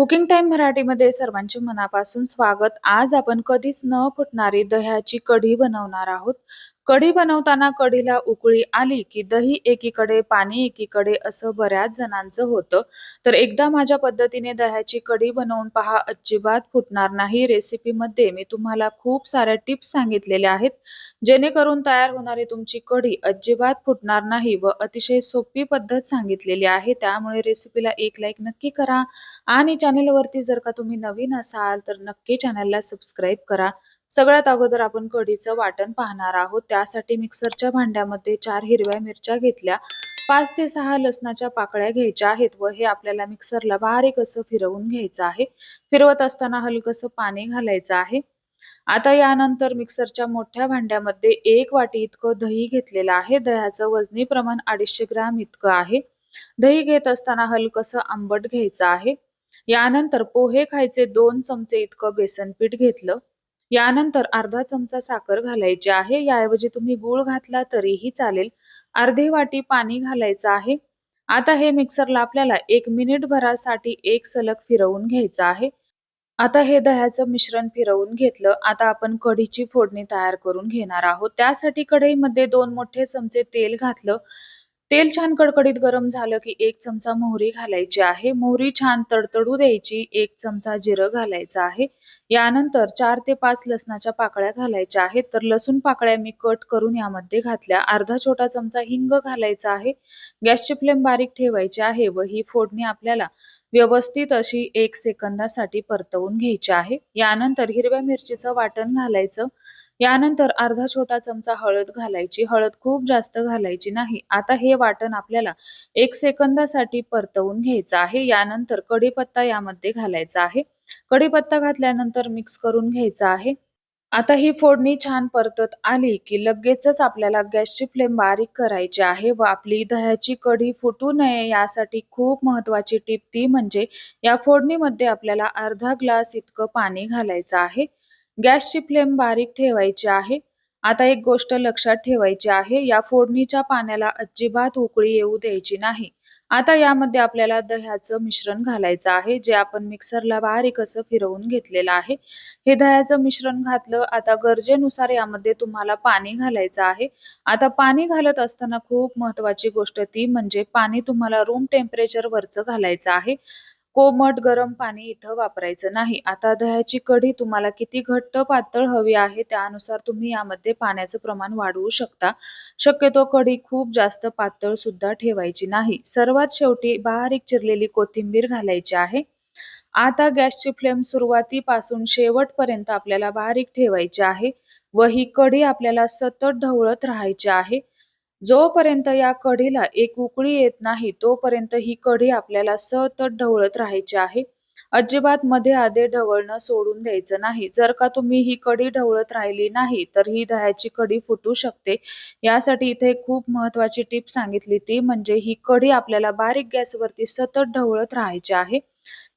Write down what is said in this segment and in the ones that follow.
Cooking time मराठीमध्ये सर्वांचे मनापासून स्वागत. आज आपण कधीच न फुटणारी दह्याची कढी बनवणार आहोत. कढी बनवताना कढीला उकळी आली की दही एकीकडे, पाणी एकीकडे असं बऱ्याच जणांचं होतं. तर एकदा माझ्या पद्धतीने दह्याची कढी बनवून पहा, अजिबात फुटणार नाही. रेसिपीमध्ये मी तुम्हाला खूप साऱ्या टिप्स सांगितलेल्या आहेत, जेणेकरून तयार होणारी तुमची कढी अजिबात फुटणार नाही व अतिशय सोपी पद्धत सांगितलेली आहे. त्यामुळे रेसिपीला एक लाईक नक्की करा आणि चॅनलवरती जर का तुम्ही नवीन असाल तर नक्की चॅनलला सबस्क्राईब करा. सगळ्यात अगोदर आपण कढीचं वाटण पाहणार आहोत. त्यासाठी मिक्सरच्या भांड्यामध्ये 4 हिरव्या मिरच्या घेतल्या, 5 ते 6 लसणाच्या पाकळ्या घ्यायच्या आहेत व हे आपल्याला मिक्सरला बारीक असं फिरवून घ्यायचं आहे. फिरवत असताना हलकसं पाणी घालायचं आहे. आता यानंतर मिक्सरच्या मोठ्या भांड्यामध्ये 1 वाटी इतकं दही घेतलेलं आहे. दह्याचं वजनी प्रमाण 250 ग्रॅम इतकं आहे. दही घेत असताना हलकसं आंबट घ्यायचं आहे. यानंतर पोहे खायचे 2 चमचे इतकं बेसन पीठ घेतलं. यानंतर अर्धा चमचा साखर घालायची आहे. याऐवजी तुम्ही गूळ घातला तरीही चालेल. अर्धी वाटी पाणी घालायचं आहे. आता हे मिक्सरला आपल्याला 1 मिनिट भरासाठी एक सलग फिरवून घ्यायचं आहे. आता हे दह्याचं मिश्रण फिरवून घेतलं. आता आपण कढीची फोडणी तयार करून घेणार आहोत. त्यासाठी कढईमध्ये 2 मोठे चमचे तेल घातलं. तेल छान कडकडीत गरम झालं की 1 चमचा मोहरी घालायची आहे. मोहरी छान तडतडू द्यायची. 1 चमचा जिरं घालायचं आहे. यानंतर 4 ते 5 लसणाच्या पाकळ्या घालायच्या आहेत. तर लसूण पाकळ्या मी कट करून यामध्ये घातल्या. अर्धा छोटा चमचा हिंग घालायचा आहे. गॅसची फ्लेम बारीक ठेवायची आहे व ही फोडणी आपल्याला व्यवस्थित अशी 1 सेकंदासाठी परतवून घ्यायची आहे. यानंतर हिरव्या मिरचीचं वाटण घालायचं. यानंतर अर्धा छोटा चमचा हळद घालायची. हळद खूप जास्त घालायची नाही. आता हे वाटण आपल्याला 1 सेकंदासाठी परतवून घ्यायचं आहे. यानंतर कढीपत्ता यामध्ये घालायचा आहे. कढीपत्ता घातल्यानंतर मिक्स करून घ्यायचा आहे. आता ही फोडणी छान परतत आली की लगेचच आपल्याला गॅसची फ्लेम बारीक करायची आहे व आपली दह्याची कढी फुटू नये यासाठी खूप महत्त्वाची टिप ती म्हणजे या फोडणीमध्ये आपल्याला अर्धा ग्लास इतकं पाणी घालायचं आहे. गॅसची फ्लेम बारीक ठेवायची आहे. आता एक गोष्ट लक्षात ठेवायची आहे, या फोडणीच्या पाण्याला अजिबात उकळी येऊ द्यायची नाही. आता यामध्ये आपल्याला दह्याचं मिश्रण घालायचं आहे, जे आपण मिक्सरला बारीक असं फिरवून घेतलेलं आहे. हे दह्याचं मिश्रण घातलं. आता गरजेनुसार यामध्ये तुम्हाला पाणी घालायचं आहे. आता पाणी घालत असताना खूप महत्त्वाची गोष्ट ती म्हणजे पाणी तुम्हाला रूम टेम्परेचरवरचं घालायचं आहे. कोमट गरम पाणी इथं वापरायचं नाही. आता दह्याची कढी तुम्हाला किती घट्ट पातळ हवी आहे त्यानुसार तुम्ही यामध्ये पाण्याचं प्रमाण वाढवू शकता. शक्यतो कढी खूप जास्त पातळ सुद्धा ठेवायची नाही. सर्वात शेवटी बारीक चिरलेली कोथिंबीर घालायची आहे. आता गॅसची फ्लेम सुरुवातीपासून शेवटपर्यंत आपल्याला बारीक ठेवायची आहे व ही कढी आपल्याला सतत ढवळत राहायची आहे. जोपर्यंत या कढीला एक उकळी येत नाही, तोपर्यंत ही कढी आपल्याला सतत ढवळत राहायची आहे. अजिबात मध्ये-अधे ढवळणं सोडून द्यायचं नाही. जर का तुम्ही ही कढी ढवळत राहिली नाही, तर ही दह्याची कढी फुटू शकते. यासाठी इथे एक खूप महत्त्वाची टिप सांगितली ती म्हणजे ही कढी आपल्याला बारीक गॅसवरती सतत ढवळत राहायची आहे.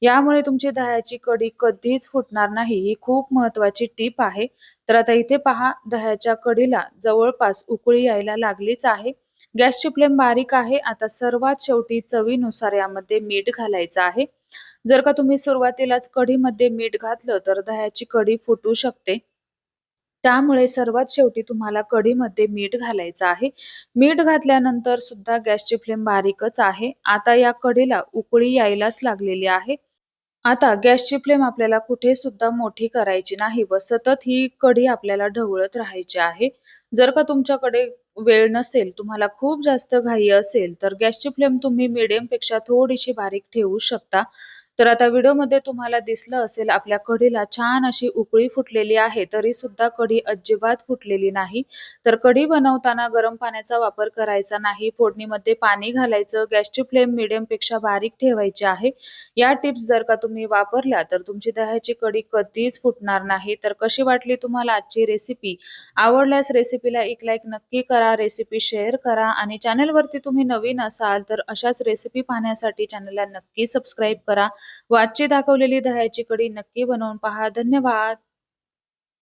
यामुळे तुमची दह्याची कढी कधीच फुटणार नाही. ही खूप महत्त्वाची टिप आहे. तर आता इथे पहा, दह्याच्या कढीला जवळपास उकळी यायला लागलीच आहे. गॅसची फ्लेम बारीक आहे. आता सर्वात शेवटी चवीनुसार यामध्ये मीठ घालायचं आहे. जर का तुम्ही सुरुवातीलाच कढीमध्ये मीठ घातलं तर दह्याची कढी फुटू शकते. त्यामुळे सर्वात शेवटी तुम्हाला कढीमध्ये मीठ घालायचं आहे. मीठ घातल्यानंतर सुद्धा गॅसची फ्लेम बारीकच आहे. आता या कढीला उकळी यायलाच लागलेली आहे. आता गॅसची फ्लेम आपल्याला कुठे सुद्धा मोठी करायची नाही व सतत ही कढी आपल्याला ढवळत राहायची आहे. जर का तुमच्याकडे वेळ नसेल, तुम्हाला खूप जास्त घाई असेल, तर गॅसची फ्लेम तुम्ही मीडियमपेक्षा थोडीशी बारीक ठेवू शकता. तर आता व्हिडिओमध्ये तुम्हाला दिसलं असेल आपल्या कढीला छान अशी उकळी फुटलेली आहे, तरी सुद्धा कढी अजिबात फुटलेली नाही. तर कढी बनवताना गरम पाण्याचा वापर करायचा नाही. फोडणीमध्ये पाणी घालायचं, गॅसची फ्लेम मीडियमपेक्षा बारीक ठेवायची आहे. या टिप्स जर का तुम्ही वापरल्या तर तुमची दह्याची कढी कधीच फुटणार नाही. तर कशी वाटली तुम्हाला आजची रेसिपी? आवडल्यास रेसिपीला एक लाईक नक्की करा, रेसिपी शेअर करा आणि चॅनलवरती तुम्ही नवीन असाल तर अशाच रेसिपी पाहण्यासाठी चॅनलला नक्की सबस्क्राईब करा व आजची दाखवलेली दह्याची कढी नक्की बनवून पहा. धन्यवाद.